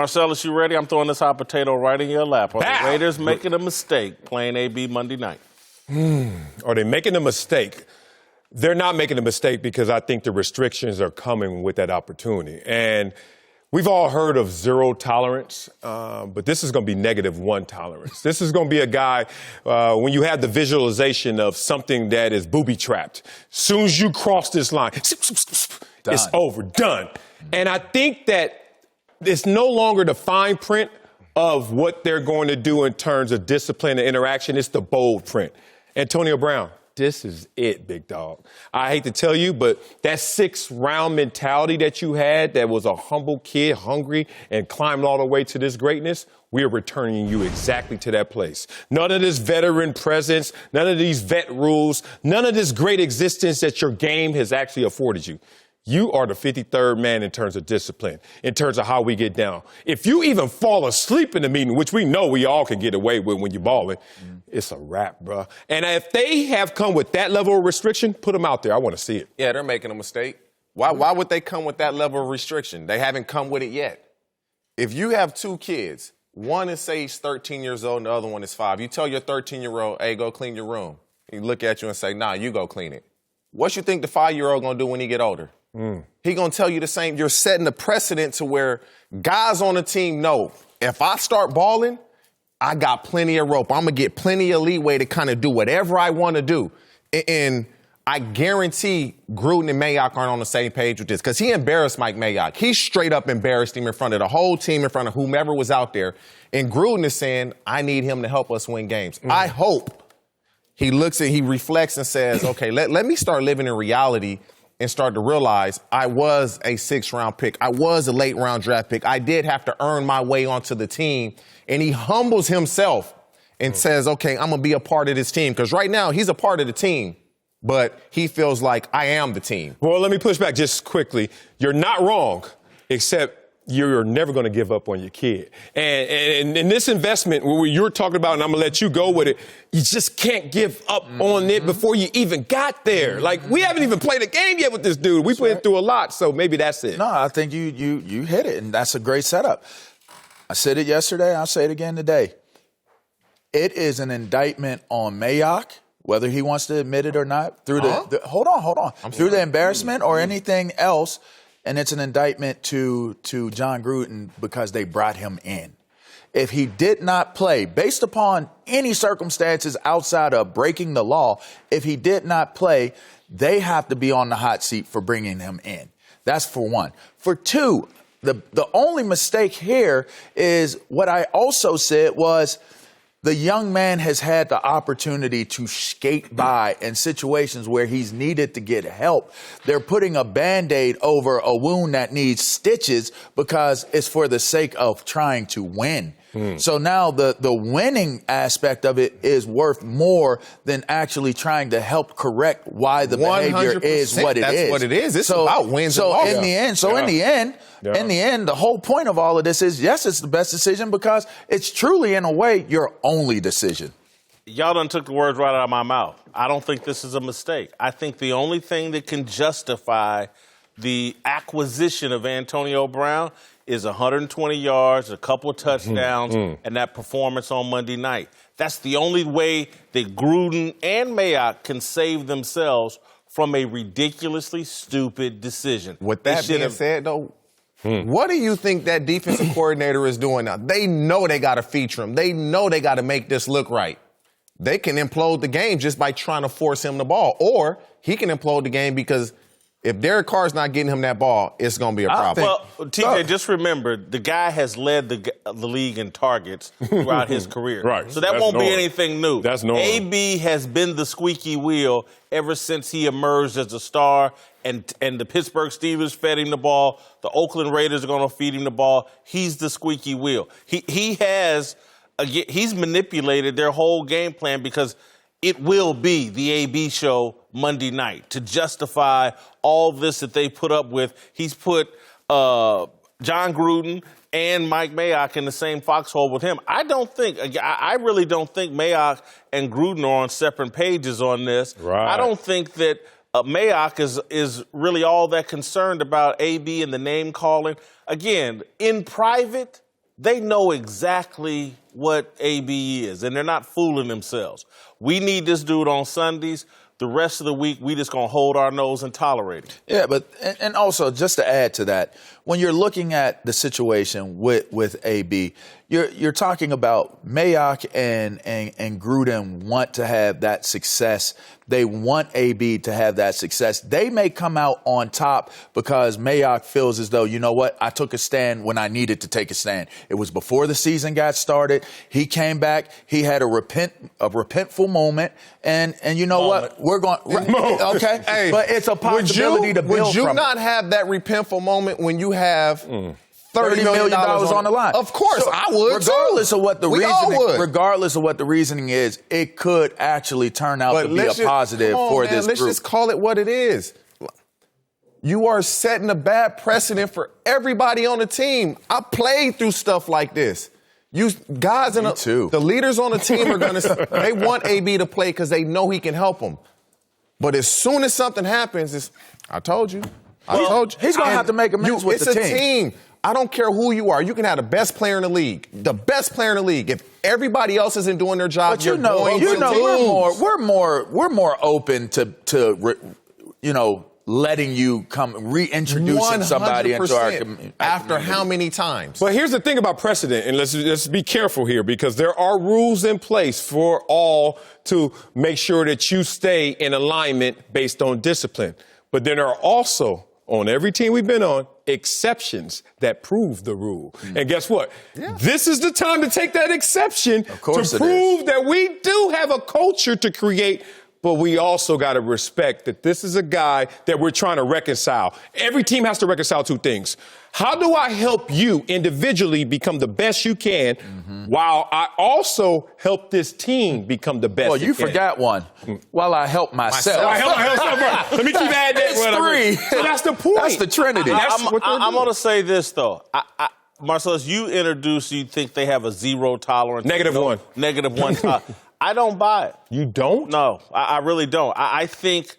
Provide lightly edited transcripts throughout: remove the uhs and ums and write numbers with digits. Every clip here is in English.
Marcellus, you ready? I'm throwing this hot potato right in your lap. Are the Raiders making a mistake playing AB Monday night? Are they making a mistake? They're not making a mistake because I think the restrictions are coming with that opportunity. And we've all heard of zero tolerance, but this is going to be -1 tolerance. This is going to be a guy, when you have the visualization of something that is booby-trapped, as soon as you cross this line, it's over, done. And I think that it's no longer the fine print of what they're going to do in terms of discipline and interaction. It's the bold print. Antonio Brown, this is it, big dog. I hate to tell you, but that 6th-round mentality that you had, that was a humble kid, hungry, and climbed all the way to this greatness, we are returning you exactly to that place. None of this veteran presence, none of these vet rules, none of this great existence that your game has actually afforded you. You are the 53rd man in terms of discipline, in terms of how we get down. If you even fall asleep in the meeting, which we know we all can get away with when you're balling, it's a wrap, bro. And if they have come with that level of restriction, put them out there. I want to see it. Yeah, they're making a mistake. Why would they come with that level of restriction? They haven't come with it yet. If you have 2 kids, one is, say, he's 13 years old and the other one is 5, you tell your 13-year-old, hey, go clean your room. He look at you and say, nah, you go clean it. What you think the 5-year-old going to do when he get older? He going to tell you the same. You're setting a precedent to where guys on the team know, if I start balling, I got plenty of rope. I'm going to get plenty of leeway to kind of do whatever I want to do. And I guarantee Gruden and Mayock aren't on the same page with this because he embarrassed Mike Mayock. He straight up embarrassed him in front of the whole team, in front of whomever was out there. And Gruden is saying, I need him to help us win games. I hope he looks and he reflects and says, okay, let me start living in reality and start to realize I was a 6th-round pick. I was a late-round draft pick. I did have to earn my way onto the team. And he humbles himself and says, okay, I'm going to be a part of this team. Because right now, he's a part of the team, but he feels like I am the team. Well, let me push back just quickly. You're not wrong, except you're never going to give up on your kid. And in this investment, where you're talking about, and I'm going to let you go with it, you just can't give up on it before you even got there. Like, we haven't even played a game yet with this dude. We went through a lot, so maybe that's it. No, I think you hit it, and that's a great setup. I said it yesterday. I'll say it again today. It is an indictment on Mayock, whether he wants to admit it or not, through hold on. Through the embarrassment or anything else. And it's an indictment to Jon Gruden because they brought him in. If he did not play, based upon any circumstances outside of breaking the law, if he did not play, they have to be on the hot seat for bringing him in. That's for one. For two, the only mistake here is what I also said was the young man has had the opportunity to skate by in situations where he's needed to get help. They're putting a Band-Aid over a wound that needs stitches because it's for the sake of trying to win. So now the winning aspect of it is worth more than actually trying to help correct why the behavior is what it is. That's what it is. It's about wins and losses. In the end, the whole point of all of this is, yes, it's the best decision because it's truly, in a way, your only decision. Y'all done took the words right out of my mouth. I don't think this is a mistake. I think the only thing that can justify the acquisition of Antonio Brown is 120 yards, a couple of touchdowns, and that performance on Monday night. That's the only way that Gruden and Mayock can save themselves from a ridiculously stupid decision. With that being said, though, what do you think that defensive coordinator is doing now? They know they got to feature him. They know they got to make this look right. They can implode the game just by trying to force him the ball, or he can implode the game because if Derek Carr's not getting him that ball, it's going to be a problem. Well, TJ, just remember, the guy has led the league in targets throughout his career. Right. So that won't be anything new. That's normal. AB has been the squeaky wheel ever since he emerged as a star, and the Pittsburgh Steelers fed him the ball. The Oakland Raiders are going to feed him the ball. He's the squeaky wheel. He's manipulated their whole game plan because it will be the AB show Monday night to justify all this that they put up with. He's put Jon Gruden and Mike Mayock in the same foxhole with him. I really don't think Mayock and Gruden are on separate pages on this. Right. I don't think that Mayock is really all that concerned about AB and the name calling. Again, in private, they know exactly what AB is, and they're not fooling themselves. We need this dude on Sundays. The rest of the week, we just going to hold our nose and tolerate it. Yeah, but and also, just to add to that, when you're looking at the situation with AB, you're talking about Mayock and Gruden want to have that success. They want AB to have that success. They may come out on top because Mayock feels as though, you know what, I took a stand when I needed to take a stand. It was before the season got started. He came back. He had a repentful moment, and you know what, we're going. Okay, Hey, but it's a possibility to build from. Would you not have that repentful moment when you have $30 million on the line? Of course, So, I would. Regardless of what the all would. regardless of what the reasoning is, it could actually turn out to be a positive for this Let's group. just call it what it is. You are setting a bad precedent for everybody on the team. I played through stuff like this. You guys in the leaders on the team are going to. They want AB to play because they know he can help them. But as soon as something happens, it's, I told you. I told you. He's going to have to make amends with the team. It's a team. I don't care who you are. You can have the best player in the league. The best player in the league. If everybody else isn't doing their job, But you're going to lose. we're more open to letting you come reintroducing somebody into our community. After how many times? But here's the thing about precedent, and let's be careful here, because there are rules in place for all to make sure that you stay in alignment based on discipline. But then there are also, on every team we've been on, exceptions that prove the rule. And guess what? Yeah. This is the time to take that exception to prove that we do have a culture to create. But we also got to respect that this is a guy that we're trying to reconcile. Every team has to reconcile two things. How do I help you individually become the best you can while I also help this team become the best? Well, you forgot one. While I help myself. I help myself. Right. Let me keep adding that. It's three. So that's the point. That's the Trinity. I'm going to say this, though. Marcellus, you think they have a zero tolerance. -1. -1. I don't buy it. You don't? No, I really don't. I think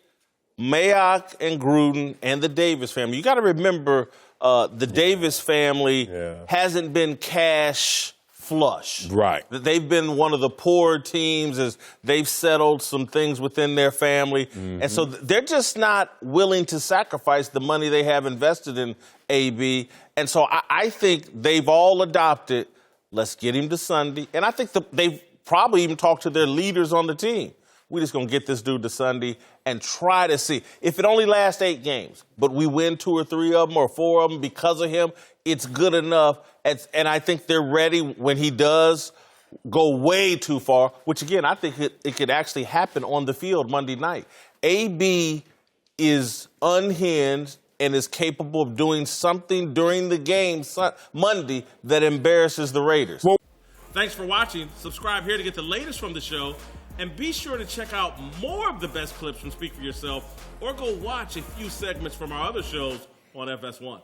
Mayock and Gruden and the Davis family, you got to remember the Davis family hasn't been cash flush. Right. They've been one of the poor teams as they've settled some things within their family. And so they're just not willing to sacrifice the money they have invested in AB. And so I think they've all adopted, let's get him to Sunday. And I think they've probably even talk to their leaders on the team. We're just going to get this dude to Sunday and try to see. If it only lasts 8 games, but we win 2 or 3 of them or 4 of them because of him, it's good enough. And I think they're ready when he does go way too far, which, again, I think it could actually happen on the field Monday night. AB is unhinged and is capable of doing something during the game Monday that embarrasses the Raiders. Thanks for watching. Subscribe here to get the latest from the show. And be sure to check out more of the best clips from Speak For Yourself, or go watch a few segments from our other shows on FS1.